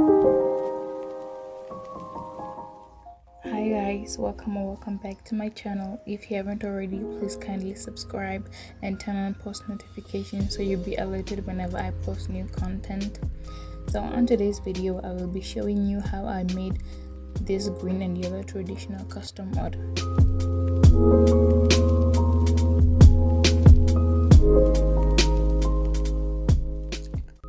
Hi guys, welcome or welcome back to my channel. If you haven't already, please kindly subscribe and turn on post notifications so you'll be alerted whenever I post new content. So on today's video, I will be showing you how I made this green and yellow traditional custom order.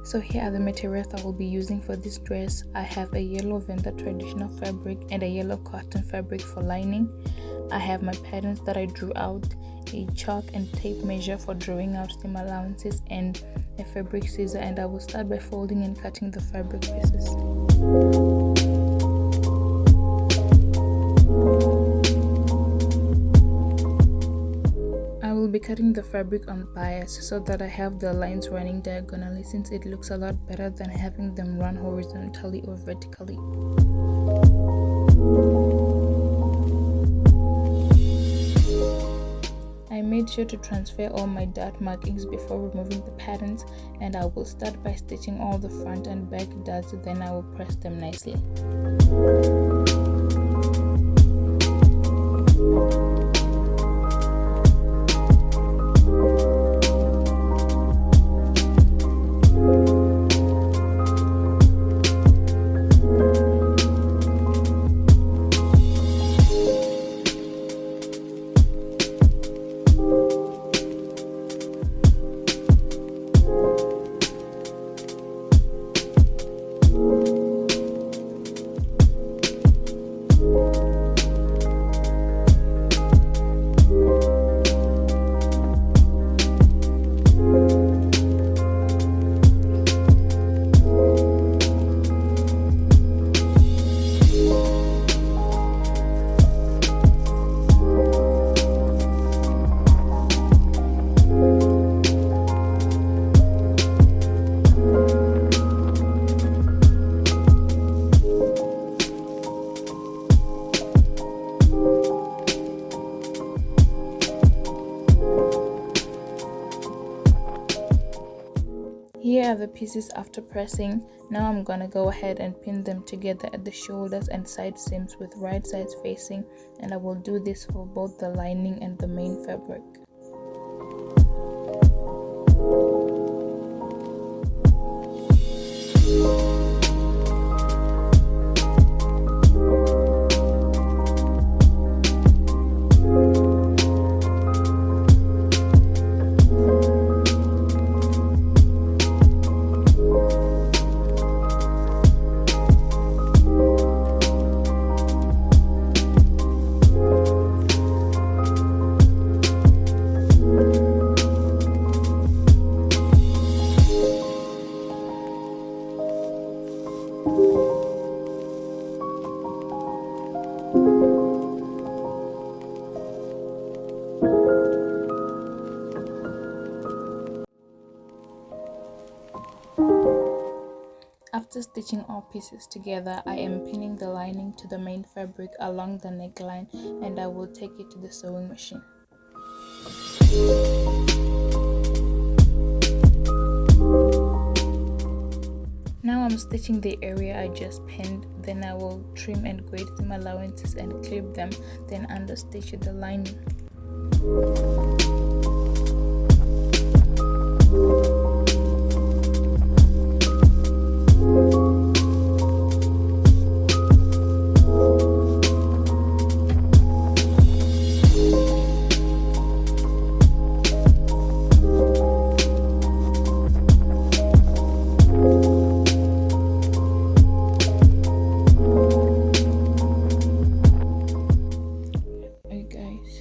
So here are the materials I will be using for this dress. I have a yellow Vhembe traditional fabric and a yellow cotton fabric for lining. I have my patterns that I drew out, a chalk and tape measure for drawing out seam allowances, and a fabric scissor, and I will start by folding and cutting the fabric pieces. I will be cutting the fabric on bias so that I have the lines running diagonally, since it looks a lot better than having them run horizontally or vertically. I made sure to transfer all my dot markings before removing the patterns, and I will start by stitching all the front and back dots, then I will press them nicely. Here are the pieces after pressing. Now I'm gonna go ahead and pin them together at the shoulders and side seams with right sides facing, and I will do this for both the lining and the main fabric. After stitching all pieces together, I am pinning the lining to the main fabric along the neckline, and I will take it to the sewing machine. Now I'm stitching the area I just pinned, then I will trim and grade seam allowances and clip them, then understitch the lining.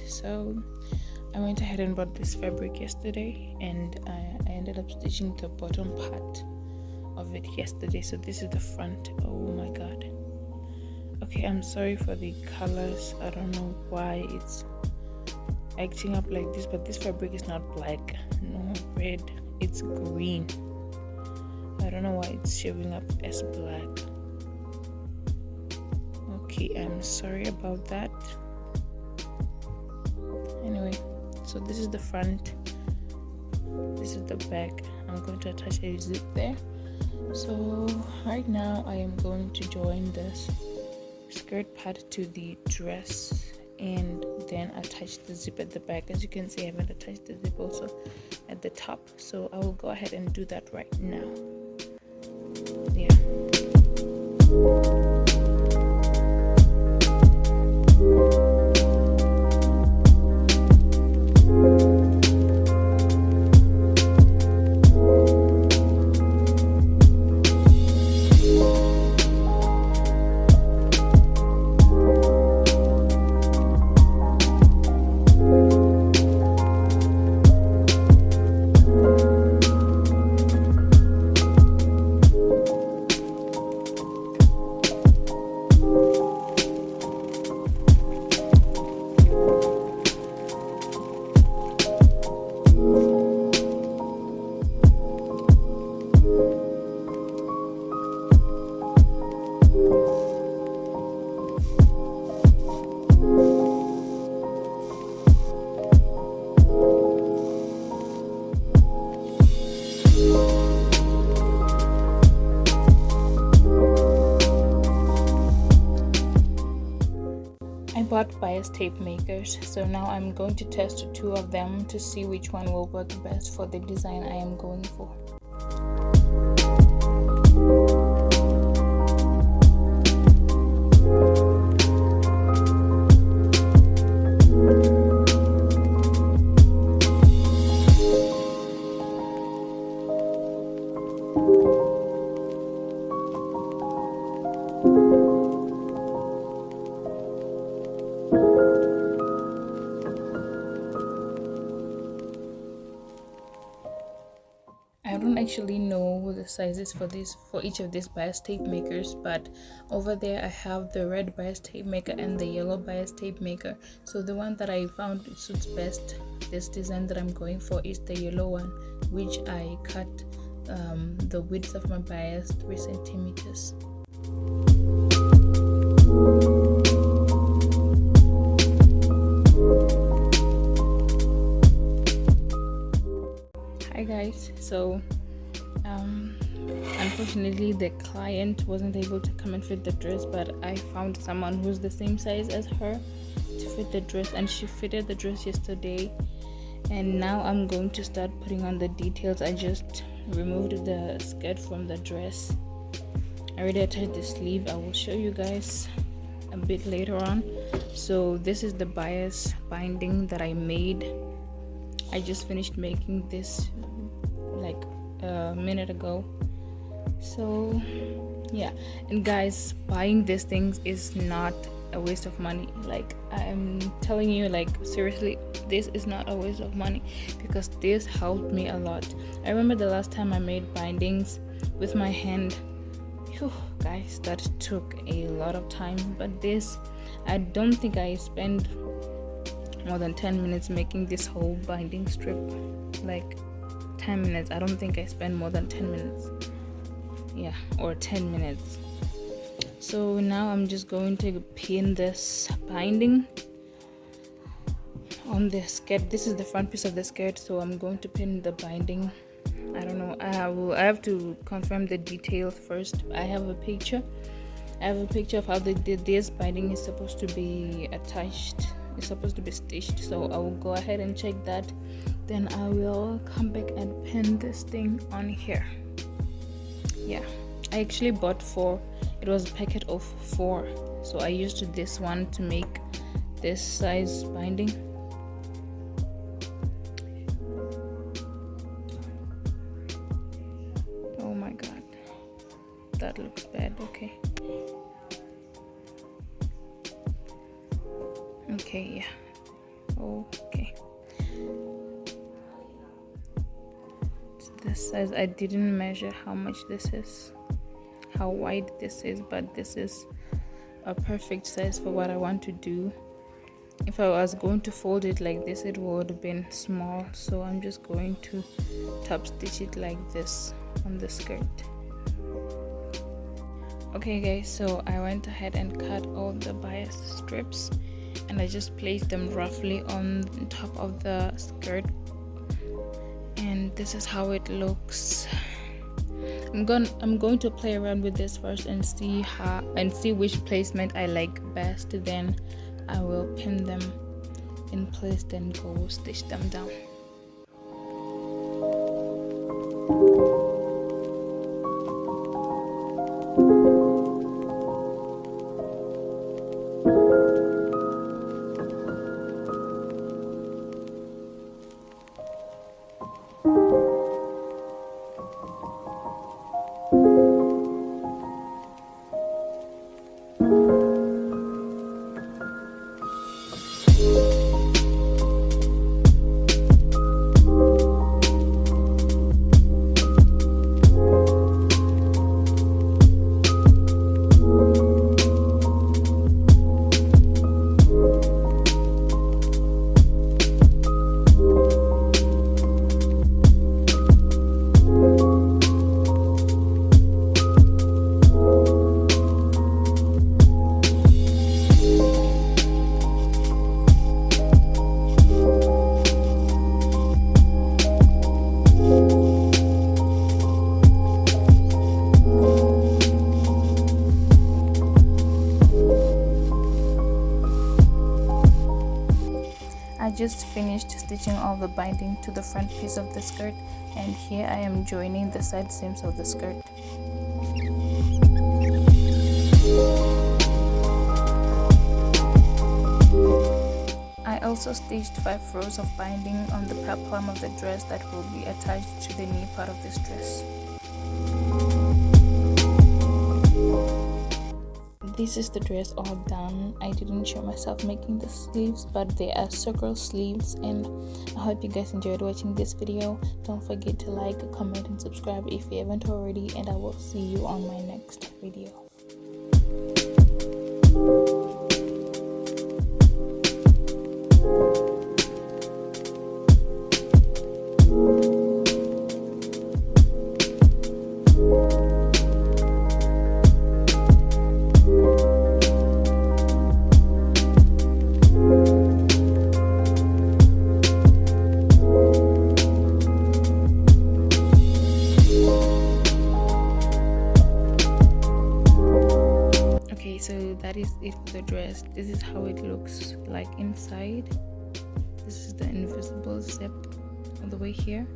So I went ahead and bought this fabric yesterday, and I ended up stitching the bottom part of it yesterday. So this is the front. Oh my god. Okay, I'm sorry for the colors. I don't know why it's acting up like this, but this fabric is not black, no red, it's green. I don't know why it's showing up as black. Okay, I'm sorry about that. Anyway, so this is the front, this is the back. I'm going to attach a zip there, So right now I am going to join this skirt part to the dress and then attach the zip at the back. As you can see, I haven't attached the zip also at the top, so I will go ahead and do that right now. Yeah. I bought bias tape makers, so now I'm going to test two of them to see which one will work best for the design I am going for. I don't actually know the sizes for each of these bias tape makers, but over there I have the red bias tape maker and the yellow bias tape maker. So the one that I found suits best this design that I'm going for is the yellow one, which I cut the width of my bias 3 centimeters. Hi guys, so unfortunately the client wasn't able to come and fit the dress, but I found someone who's the same size as her to fit the dress, and she fitted the dress yesterday. And now I'm going to start putting on the details. I just removed the skirt from the dress. I already attached the sleeve. I will show you guys a bit later on. So this is the bias binding that I made. I just finished making this like a minute ago. So yeah, and guys, buying these things is not a waste of money. Like, I'm telling you, like, seriously, this is not a waste of money, because this helped me a lot. I remember the last time I made bindings with my hand. Whew, guys, that took a lot of time, but this, I don't think I spent more than 10 minutes making this whole binding strip. Like 10 minutes. I don't think I spent more than 10 minutes. Yeah, or 10 minutes. So now I'm just going to pin this binding on the skirt. This is the front piece of the skirt, so I'm going to pin the binding. I don't know, I have to confirm the details first. I have a picture of how this binding is supposed to be attached. It's supposed to be stitched, so I will go ahead and check that. Then I will come back and pin this thing on here. Yeah, I actually bought 4. It was a packet of 4, so I used this one to make this size binding. Oh my god, that looks bad. Okay, yeah, okay. It's this size. I didn't measure how much this is, how wide this is, but this is a perfect size for what I want to do. If I was going to fold it like this, it would have been small, so I'm just going to top stitch it like this on the skirt. Okay guys, so I went ahead and cut all the bias strips, and I just placed them roughly on top of the skirt, and this is how it looks. I'm going to play around with this first and see which placement I like best. Then I will pin them in place, then go stitch them down. I just finished stitching all the binding to the front piece of the skirt, and here I am joining the side seams of the skirt. I also stitched 5 rows of binding on the peplum of the dress that will be attached to the knee part of this dress. This is the dress all done. I didn't show myself making the sleeves, but they are circle sleeves, and I hope you guys enjoyed watching this video. Don't forget to like, comment and subscribe if you haven't already, and I will see you on my next video. So that is it for the dress. This is how it looks like inside. This is the invisible zip all the way here,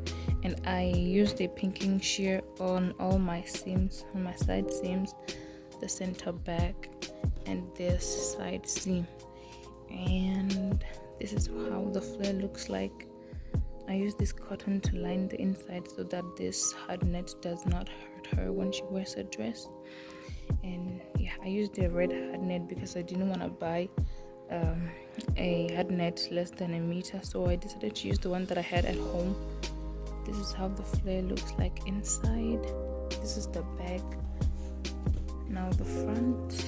and I used a pinking shear on all my seams, on my side seams, the center back and this side seam, and this is how the flare looks like. I use this cotton to line the inside so that this hard net does not hurt her when she wears a dress. And yeah, I used the red hard net because I didn't want to buy a hard net less than a meter, so I decided to use the one that I had at home. This is how the flare looks like inside. This is the back. Now the front.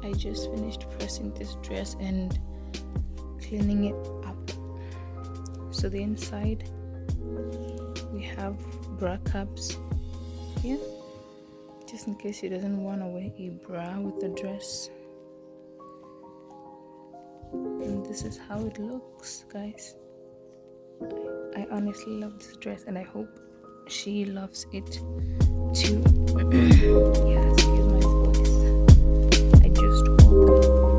I just finished pressing this dress and cleaning it up. So the inside, we have bra cups here, just in case she doesn't want to wear a bra with the dress. And this is how it looks, guys. I honestly love this dress, and I hope she loves it too. Yeah, excuse my voice. I just woke up.